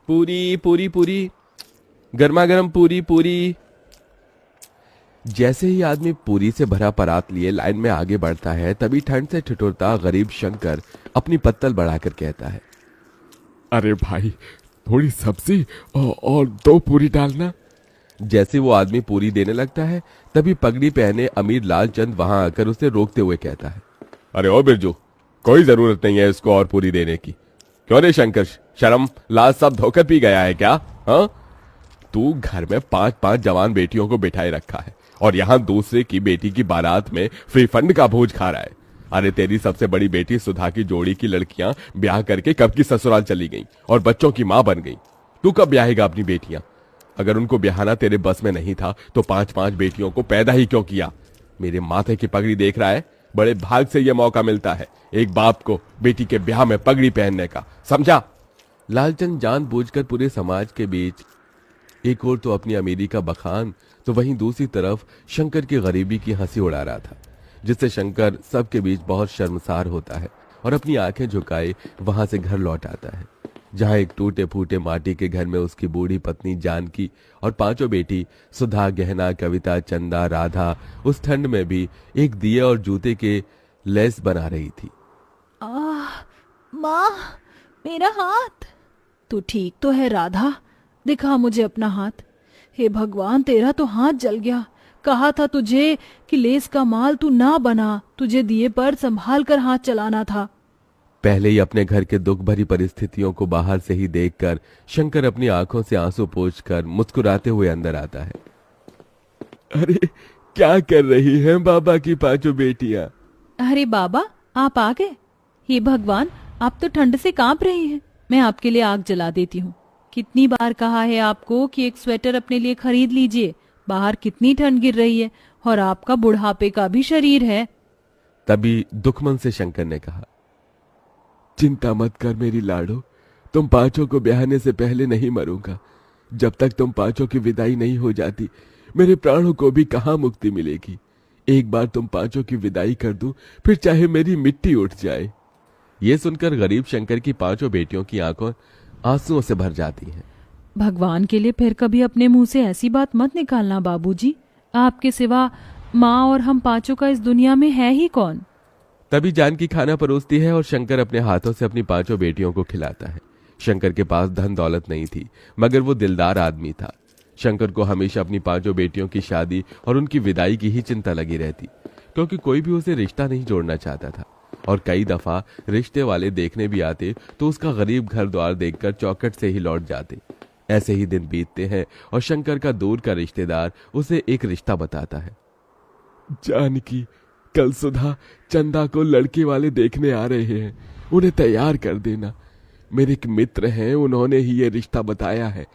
पूरी पूरी पूरी, गर्मा गर्म पूरी पूरी। जैसे ही आदमी पूरी से भरा परात लिए लाइन में आगे बढ़ता है, तभी ठंड से ठिठुरता गरीब शंकर अपनी पत्तल बढ़ाकर कहता है, अरे भाई, थोड़ी सब्जी और 2 पूरी डालना। जैसे वो आदमी पूरी देने लगता है, तभी पगड़ी पहने अमीर लालचंद वहां आकर उसे रोकते हुए कहता है, अरे ओ बिरजू, कोई जरूरत नहीं है इसको और पूरी देने की। क्यों रे शंकर, शर्म लाज सब धोकर पी गया है क्या? हाँ, तू घर में 5-5 जवान बेटियों को बिठाए रखा है और यहाँ दूसरे की बेटी की बारात में फ्री फंड का भोज खा रहा है। अरे तेरी सबसे बड़ी बेटी सुधा की जोड़ी की लड़कियां ब्याह करके कब की ससुराल चली गईं और बच्चों की मां बन गईं। तू कब ब्याहेगा अपनी बेटियां? अगर उनको ब्याहना तेरे बस में नहीं था तो 5-5 बेटियों को पैदा ही क्यों किया? मेरे माथे की पगड़ी देख रहा है, बड़े भाग से यह मौका मिलता है एक बाप को बेटी के ब्याह में पगड़ी पहनने का, समझा? लालचंद जानबूझकर पूरे समाज के बीच एक ओर तो अपनी अमीरी का बखान, तो वहीं दूसरी तरफ शंकर की गरीबी की हंसी उड़ा रहा था, जिससे शंकर सबके बीच बहुत शर्मसार होता है और अपनी आंखें झुकाए वहां से घर लौट आता है, जहां एक टूटे फूटे माटी के घर में उसकी बूढ़ी पत्नी जानकी और 5 बेटी सुधा, गहना, कविता, चंदा, राधा उस ठंड में भी एक दिए और जूते के लेस बना रही थी। माँ, मेरा हाथ। तू ठीक तो है राधा? दिखा मुझे अपना हाथ। हे भगवान, तेरा तो हाथ जल गया। कहा था तुझे कि लेस का माल तू ना बना, तुझे दिए पर संभाल कर हाथ चलाना था। पहले ही अपने घर के दुख भरी परिस्थितियों को बाहर से ही देखकर शंकर अपनी आंखों से आंसू पोंछकर मुस्कुराते हुए अंदर आता है। अरे क्या कर रही हैं बाबा की 5 बेटियां? अरे बाबा, आप आ गए। हे भगवान, आप तो ठंड से कांप रही हैं। मैं आपके लिए आग जला देती हूँ। कितनी बार कहा है आपको कि एक स्वेटर अपने लिए खरीद लीजिए, बाहर कितनी ठंड गिर रही है और आपका बुढ़ापे का भी शरीर है। तभी दुखमन से शंकर ने कहा, चिंता मत कर मेरी लाडो, तुम 5 को ब्याहने से पहले नहीं मरूंगा। जब तक तुम 5 की विदाई नहीं हो जाती, मेरे प्राणों को भी कहाँ मुक्ति मिलेगी। एक बार तुम 5 की विदाई कर दूं, फिर चाहे मेरी मिट्टी उठ जाए। ये सुनकर गरीब शंकर की 5 बेटियों की आंखों आंसुओं से भर जाती हैं। भगवान के लिए फिर कभी अपने मुंह से ऐसी बात मत निकालना बाबूजी। आपके सिवा माँ और हम 5 का इस दुनिया में है ही कौन? तभी जानकी खाना परोसती है और शंकर अपने हाथों से अपनी 5 बेटियों को खिलाता है। शंकर के पास धन दौलत नहीं थी, मगर वो दिलदार आदमी था। शंकर को हमेशा अपनी 5 बेटियों की शादी और उनकी विदाई की ही चिंता लगी रहती, क्योंकि कोई भी उसे रिश्ता नहीं जोड़ना चाहता था। और कई दफा रिश्ते वाले देखने भी आते तो उसका गरीब घर द्वार देखकर चौखट से ही लौट जाते। ऐसे ही दिन बीतते हैं और शंकर का दूर का रिश्तेदार उसे एक रिश्ता बताता है। जानकी, कल सुधा चंदा को लड़के वाले देखने आ रहे हैं, उन्हें तैयार कर देना। मेरे एक मित्र हैं, उन्होंने ही ये रिश्ता बताया है।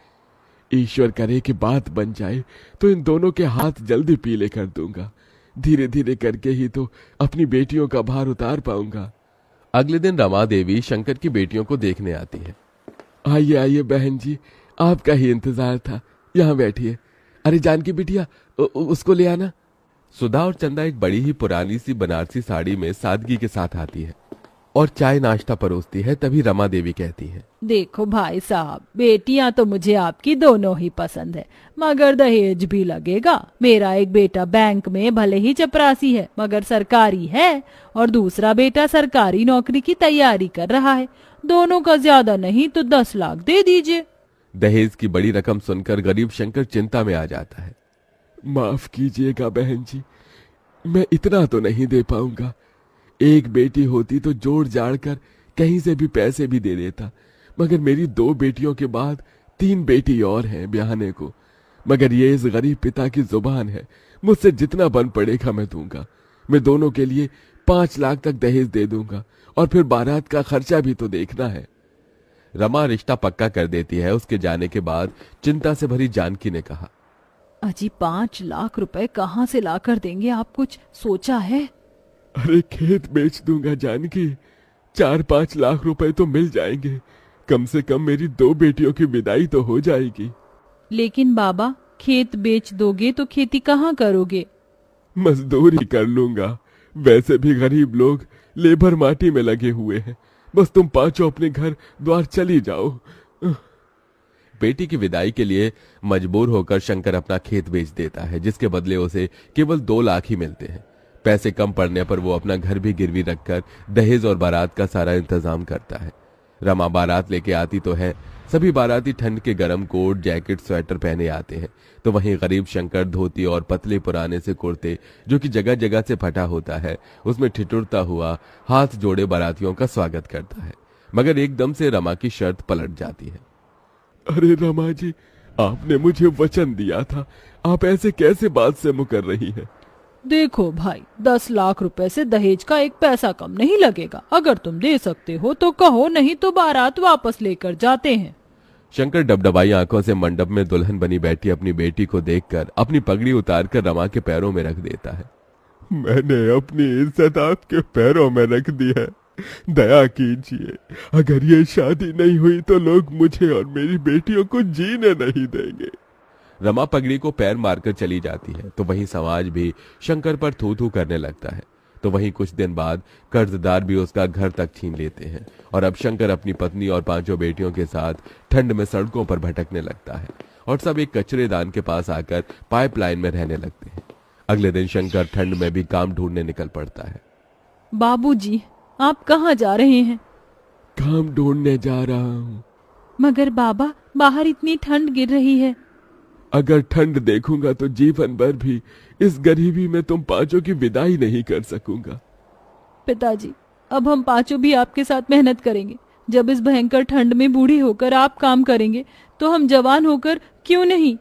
ईश्वर करे कि बात बन जाए तो इन दोनों के हाथ जल्दी पीले कर दूंगा। धीरे धीरे करके ही तो अपनी बेटियों का भार उतार पाऊंगा। अगले दिन रमा देवी शंकर की बेटियों को देखने आती है। आइए आइए बहन जी, आपका ही इंतजार था, यहाँ बैठिए। अरे जानकी बिटिया, उसको ले आना। सुधा और चंदा एक बड़ी ही पुरानी सी बनारसी साड़ी में सादगी के साथ आती है और चाय नाश्ता परोसती है। तभी रमा देवी कहती है, देखो भाई साहब, बेटियां तो मुझे आपकी दोनों ही पसंद है, मगर दहेज भी लगेगा। मेरा एक बेटा बैंक में भले ही चपरासी है मगर सरकारी है, और दूसरा बेटा सरकारी नौकरी की तैयारी कर रहा है। दोनों का ज्यादा नहीं तो 10 लाख दे दीजिए। दहेज की बड़ी रकम सुनकर गरीब शंकर चिंता में आ जाता है। माफ कीजिएगा बहन जी, मैं इतना तो नहीं दे पाऊंगा। एक बेटी होती तो जोड़ जाड़ कर कहीं से भी पैसे भी दे देता, मगर मेरी 2 बेटियों के बाद 3 बेटी और हैं ब्याहने को। मगर ये इस गरीब पिता की जुबान है, मुझसे जितना बन पड़ेगा मैं दूंगा। मैं दोनों के लिए 5 लाख तक दहेज दे दूंगा, और फिर बारात का खर्चा भी तो देखना है। रमा रिश्ता पक्का कर देती है। उसके जाने के बाद चिंता से भरी जानकी ने कहा, अजी 5 लाख रुपए कहाँ से ला कर देंगे? आप कुछ सोचा है? अरे खेत बेच दूंगा जानकी, 4-5 लाख रुपए तो मिल जाएंगे। कम से कम मेरी 2 बेटियों की विदाई तो हो जाएगी। लेकिन बाबा, खेत बेच दोगे तो खेती कहाँ करोगे? मजदूरी कर लूंगा। वैसे भी गरीब लोग लेबर माटी में लगे हुए हैं। बस तुम 5 अपने घर द्वार चली जाओ। बेटी की विदाई के लिए मजबूर होकर शंकर अपना खेत बेच देता है, जिसके बदले उसे केवल 2 लाख ही मिलते हैं। पैसे कम पड़ने पर वो अपना घर भी गिरवी रखकर दहेज और बारात का सारा इंतजाम करता है। रमा बारात लेके आती तो है। सभी बाराती ठंड के गर्म कोट, जैकेट, स्वेटर पहने आते हैं, तो वहीं गरीब शंकर धोती और पतले पुराने से कुर्ते, जो कि जगह जगह से फटा होता है, उसमें ठिठुरता हुआ हाथ जोड़े बारातियों का स्वागत करता है। मगर एकदम से रमा की शर्त पलट जाती है। अरे रमा जी, आपने मुझे वचन दिया था, आप ऐसे कैसे बात से मुकर रही हैं? देखो भाई, 10 लाख रुपए से दहेज का 1 पैसा कम नहीं लगेगा। अगर तुम दे सकते हो तो कहो, नहीं तो बारात वापस लेकर जाते हैं। शंकर डबडबाई आंखों से मंडप में दुल्हन बनी बैठी अपनी बेटी को देखकर अपनी पगड़ी उतारकर रमा के पैरों में रख देता है। मैंने अपनी इज्जत आपके पैरों में रख दी है, दया कीजिए। अगर ये शादी नहीं हुई तो लोग मुझे और मेरी बेटियों को जीने नहीं देंगे। रमा पगड़ी को पैर मारकर चली जाती है, तो वहीं समाज भी शंकर पर थू थू करने लगता है। तो वहीं कुछ दिन बाद कर्जदार भी उसका घर तक छीन लेते हैं और अब शंकर अपनी पत्नी और 5 बेटियों के साथ ठंड में सड़कों पर भटकने लगता है और सब एक कचरेदान के पास आकर पाइपलाइन में रहने लगते हैं। अगले दिन शंकर ठंड में भी काम ढूंढने निकल पड़ता है। बाबूजी, आप कहाँ जा रहे हैं? काम ढूंढने जा रहा हूँ। मगर बाबा, बाहर इतनी ठंड गिर रही है। अगर ठंड देखूंगा तो जीवन भर भी इस गरीबी में तुम 5 की विदाई नहीं कर सकूंगा। पिताजी, अब हम 5 भी आपके साथ मेहनत करेंगे। जब इस भयंकर ठंड में बूढ़ी होकर आप काम करेंगे तो हम जवान होकर क्यों नहीं?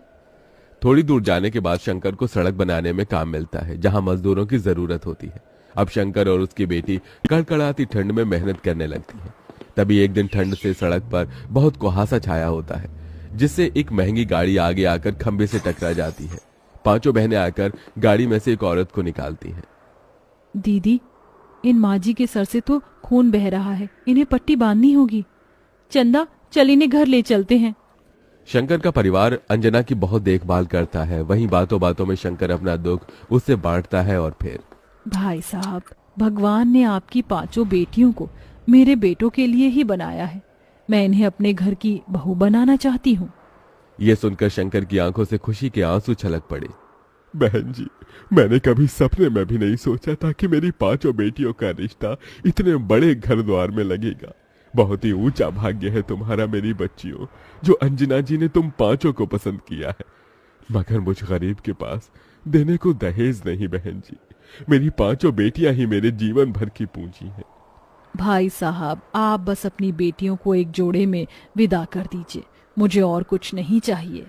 थोड़ी दूर जाने के बाद शंकर को सड़क बनाने में काम मिलता है, जहां मजदूरों की जरूरत होती है। अब शंकर और उसकी बेटी कड़कड़ाती ठंड में मेहनत करने लगती है। तभी एक दिन ठंड से सड़क पर बहुत कुहासा छाया होता है, जिससे एक महंगी गाड़ी आगे आकर खंबे से टकरा जाती है। 5 बहनें आकर गाड़ी में से एक औरत को निकालती हैं। दीदी, इन माजी के सर से तो खून बह रहा है, इन्हें पट्टी बांधनी होगी। चंदा, चल इन्हें घर ले चलते हैं। शंकर का परिवार अंजना की बहुत देखभाल करता है। वहीं बातों बातों में शंकर अपना दुख उससे बांटता है और फिर, भाई साहब, भगवान ने आपकी 5 बेटियों को मेरे बेटों के लिए ही बनाया है। मैं इन्हें अपने घर की बहू बनाना चाहती हूँ। यह सुनकर शंकर की आंखों से खुशी के आंसू छलक पड़े। बहन जी, मैंने कभी सपने में भी नहीं सोचा था कि मेरी 5 बेटियों का रिश्ता इतने बड़े घर द्वार में लगेगा। बहुत ही ऊंचा भाग्य है तुम्हारा मेरी बच्चियों, जो अंजना जी ने तुम 5 को पसंद किया है। मगर मुझ गरीब के पास देने को दहेज नहीं बहन जी। मेरी 5 बेटियां ही मेरे जीवन भर की पूंजी है। भाई साहब, आप बस अपनी बेटियों को एक जोड़े में विदा कर दीजिए, मुझे और कुछ नहीं चाहिए।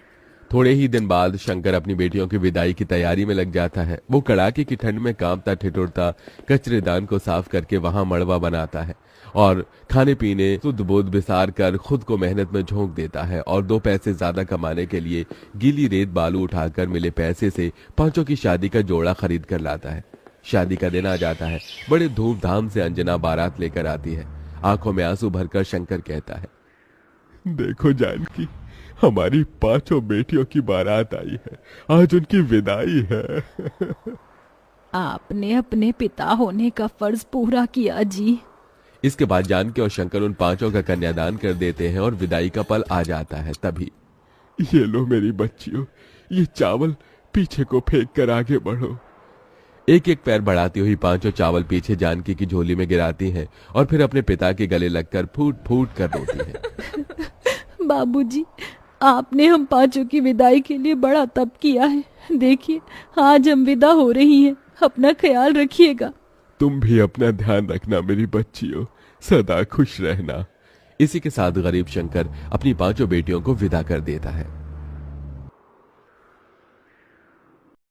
थोड़े ही दिन बाद शंकर अपनी बेटियों की विदाई की तैयारी में लग जाता है। वो कड़ाके की ठंड में कांपता ठिठुरता कचरेदान को साफ करके वहां मड़वा बनाता है और खाने पीने शुद्ध बोध बिसार कर खुद को मेहनत में झोंक देता है और 2 पैसे ज्यादा कमाने के लिए गीली रेत बालू उठाकर मिले पैसे से 5 की शादी का जोड़ा खरीद कर लाता है। शादी का दिन आ जाता है। बड़े धूमधाम से अंजना बारात लेकर आती है। आंखों में आंसू भरकर शंकर कहता है, देखो जानकी, हमारी 5 बेटियों की बारात आई है, आज उनकी विदाई है। आपने अपने पिता होने का फर्ज पूरा किया जी। इसके बाद जानकी और शंकर उन 5 का कन्यादान कर देते हैं और विदाई का पल आ जाता है। तभी, ये लो मेरी बच्चियों, ये चावल पीछे को फेंक कर आगे बढ़ो। एक एक पैर बढ़ाती हुई 5 चावल पीछे जानकी की झोली में गिराती हैं और फिर अपने पिता के गले लगकर फूट फूट कर रोती हैं। बाबूजी, आपने हम 5 की विदाई के लिए बड़ा तप किया है। देखिए, आज हम विदा हो रही हैं। अपना ख्याल रखिएगा। तुम भी अपना ध्यान रखना मेरी बच्चियों, सदा खुश रहना। इसी के साथ गरीब शंकर अपनी 5 बेटियों को विदा कर देता है।